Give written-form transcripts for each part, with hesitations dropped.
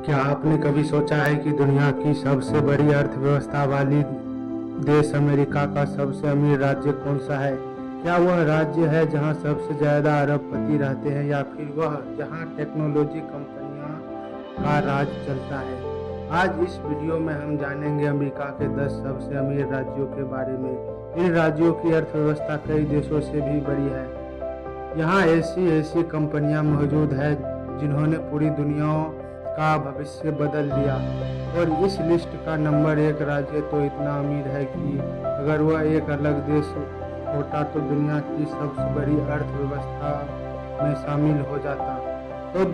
क्या आपने कभी सोचा है कि दुनिया की सबसे बड़ी अर्थव्यवस्था वाली देश अमेरिका का सबसे अमीर राज्य कौन सा है? क्या वह राज्य है जहां सबसे ज़्यादा अरबपति रहते हैं, या फिर वह जहां टेक्नोलॉजी कंपनियां का राज चलता है? आज इस वीडियो में हम जानेंगे अमेरिका के 10 सबसे अमीर राज्यों के बारे में। इन राज्यों की अर्थव्यवस्था कई देशों से भी बड़ी है। यहाँ ऐसी ऐसी कंपनियां मौजूद हैं जिन्होंने पूरी दुनिया का भविष्य बदल दिया। और इस लिस्ट का नंबर 1 राज्य तो इतना अमीर है कि अगर वह एक अलग देश होता तो दुनिया की सबसे बड़ी अर्थव्यवस्था में शामिल हो जाता। तो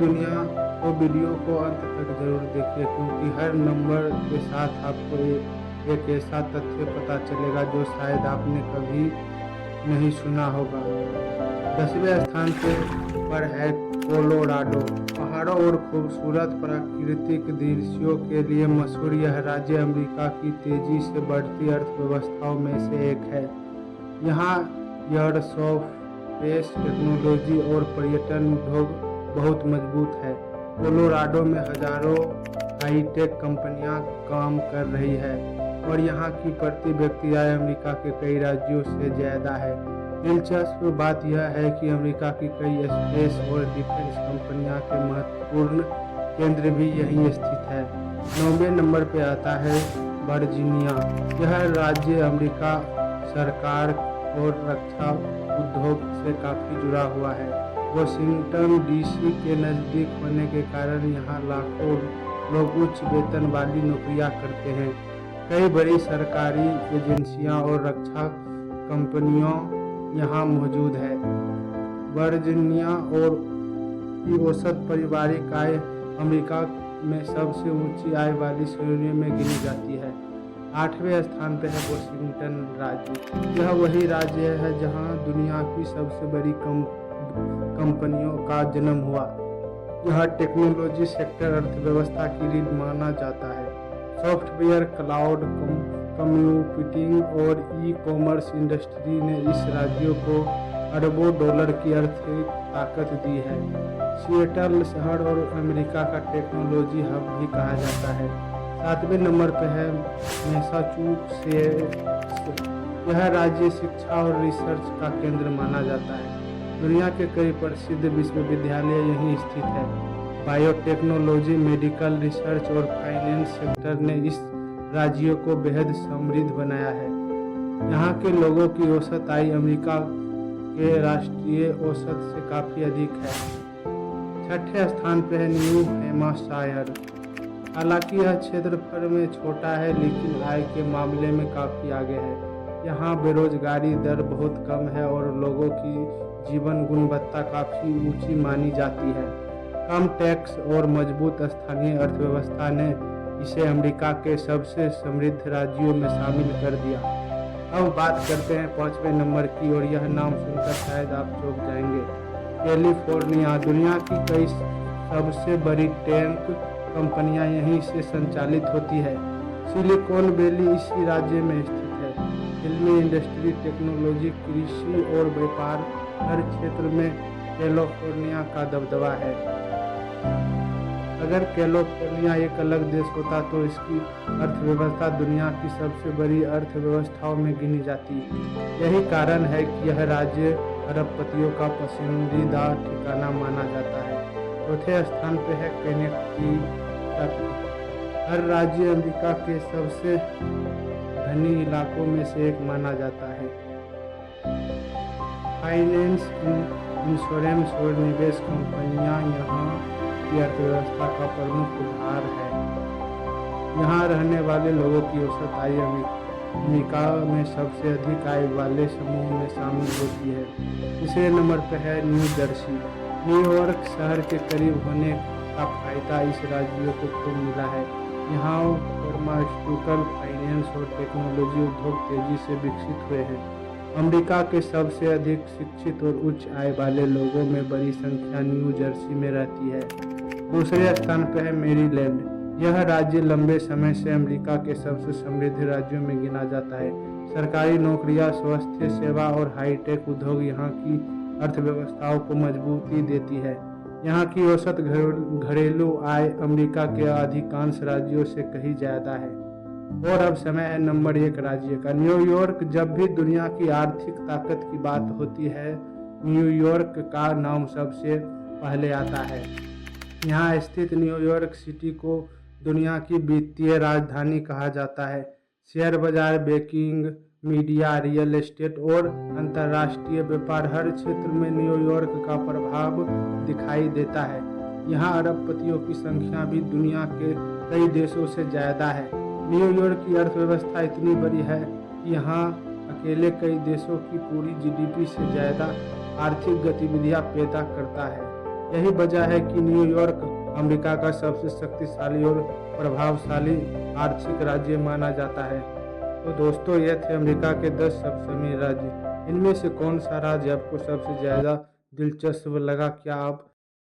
वीडियो को अंत तक जरूर देखिए, क्योंकि हर नंबर के साथ आपको एक ऐसा तथ्य पता चलेगा जो शायद आपने कभी नहीं सुना होगा। 10वें स्थान पर है कोलोराडो। पहाड़ों और खूबसूरत प्राकृतिक दृश्यों के लिए मशहूर यह राज्य अमेरिका की तेजी से बढ़ती अर्थव्यवस्थाओं में से एक है। यहाँ एयरोस्पेस टेक्नोलॉजी और पर्यटन उद्योग बहुत मजबूत है। कोलोराडो में हजारों हाईटेक कंपनियां काम कर रही है और यहाँ की प्रति व्यक्ति आय अमेरिका के कई राज्यों से ज़्यादा है। दिलचस्प बात यह है कि अमेरिका की कई स्पेस और डिफेंस कंपनियां के महत्वपूर्ण केंद्र भी यहीं स्थित है। 9वें नंबर पर आता है वर्जीनिया। यह राज्य अमेरिका सरकार और रक्षा उद्योग से काफ़ी जुड़ा हुआ है। वाशिंगटन डीसी के नज़दीक होने के कारण यहाँ लाखों लोग उच्च वेतन वाली नौकरियाँ करते हैं। कई बड़ी सरकारी एजेंसियाँ और रक्षा कंपनियों यहाँ मौजूद है। वर्जीनिया और की औसत पारिवारिक आय अमेरिका में सबसे ऊंची आय वाली श्रेणी में गिनी जाती है। 8वें स्थान पर है वाशिंगटन राज्य। यह वही राज्य है जहाँ दुनिया की सबसे बड़ी कंपनियों का जन्म हुआ। यह टेक्नोलॉजी सेक्टर अर्थव्यवस्था की रीढ़ माना जाता है। सॉफ्टवेयर, क्लाउड कंप्यूटिंग और ई-कॉमर्स इंडस्ट्री ने इस राज्य को अरबों डॉलर की आर्थिक ताकत दी है। सिएटल शहर और अमेरिका का टेक्नोलॉजी हब भी कहा जाता है। 7वें नंबर पर है मैसाचुसेट्स। यह राज्य शिक्षा और रिसर्च का केंद्र माना जाता है। दुनिया के कई प्रसिद्ध विश्वविद्यालय यहीं स्थित है। बायोटेक्नोलॉजी, मेडिकल रिसर्च और फाइनेंस सेक्टर ने इस राज्यों को बेहद समृद्ध बनाया है। यहाँ के लोगों की औसत आय अमेरिका के राष्ट्रीय औसत से काफ़ी अधिक है। 6ठे स्थान पर है न्यू हैम्पशायर। हालांकि यह क्षेत्रफल में छोटा है, लेकिन आय के मामले में काफ़ी आगे है। यहाँ बेरोजगारी दर बहुत कम है और लोगों की जीवन गुणवत्ता काफ़ी ऊंची मानी जाती है। कम टैक्स और मजबूत स्थानीय अर्थव्यवस्था ने इसे अमेरिका के सबसे समृद्ध राज्यों में शामिल कर दिया। अब बात करते हैं 5वें नंबर की, और यह नाम सुनकर शायद आप चौंक जाएंगे। कैलिफोर्निया। दुनिया की कई सबसे बड़ी टेक कंपनियां यहीं से संचालित होती है। सिलिकॉन वैली इसी राज्य में स्थित है। फिल्मी इंडस्ट्री, टेक्नोलॉजी, कृषि और व्यापार, हर क्षेत्र में कैलिफोर्निया का दबदबा है। अगर कैलिफोर्निया एक अलग देश होता तो इसकी अर्थव्यवस्था दुनिया की सबसे बड़ी अर्थव्यवस्थाओं में गिनी जाती। यही कारण है कि यह राज्य अरबपतियों का पसंदीदा ठिकाना माना जाता है। 4थे स्थान पर है कनेक्टिकट। हर राज्य अमेरिका के सबसे धनी इलाकों में से एक माना जाता है। फाइनेंस, इंश्योरेंस और निवेश कंपनियां यहाँ की अर्थव्यवस्था का प्रमुख आधार है। यहाँ रहने वाले लोगों की औसत आय अमेरिका में सबसे अधिक आय वाले समूह में शामिल होती है। तीसरे नंबर पर है न्यू जर्सी। न्यूयॉर्क शहर के करीब होने का फायदा इस राज्य को खूब मिला है। यहाँ फार्मास्यूटिकल, फाइनेंस और टेक्नोलॉजी उद्योग तेजी से विकसित हुए हैं। अमेरिका के सबसे अधिक शिक्षित और उच्च आय वाले लोगों में बड़ी संख्या न्यू जर्सी में रहती है। दूसरे स्थान पर है मैरीलैंड। यह राज्य लंबे समय से अमेरिका के सबसे समृद्ध राज्यों में गिना जाता है। सरकारी नौकरियां, स्वास्थ्य सेवा और हाईटेक उद्योग यहाँ की अर्थव्यवस्थाओं को मजबूती देती है। यहाँ की औसत घरेलू आय अमेरिका के अधिकांश राज्यों से कहीं ज़्यादा है। और अब समय है नंबर 1 राज्य का, न्यूयॉर्क। जब भी दुनिया की आर्थिक ताकत की बात होती है, न्यूयॉर्क का नाम सबसे पहले आता है। यहाँ स्थित न्यूयॉर्क सिटी को दुनिया की वित्तीय राजधानी कहा जाता है। शेयर बाजार, बैंकिंग, मीडिया, रियल एस्टेट और अंतर्राष्ट्रीय व्यापार, हर क्षेत्र में न्यूयॉर्क का प्रभाव दिखाई देता है। यहाँ अरबपतियों की संख्या भी दुनिया के कई देशों से ज़्यादा है। न्यूयॉर्क की अर्थव्यवस्था इतनी बड़ी है कि यहाँ अकेले कई देशों की पूरी जीडीपी से ज़्यादा आर्थिक गतिविधियाँ पैदा करता है। यही वजह है कि न्यूयॉर्क अमेरिका का सबसे शक्तिशाली और प्रभावशाली आर्थिक राज्य माना जाता है। तो दोस्तों, ये थे अमेरिका के 10 सबसे अमीर राज्य। इनमें से कौन सा राज्य आपको सबसे ज़्यादा दिलचस्प लगा? क्या आप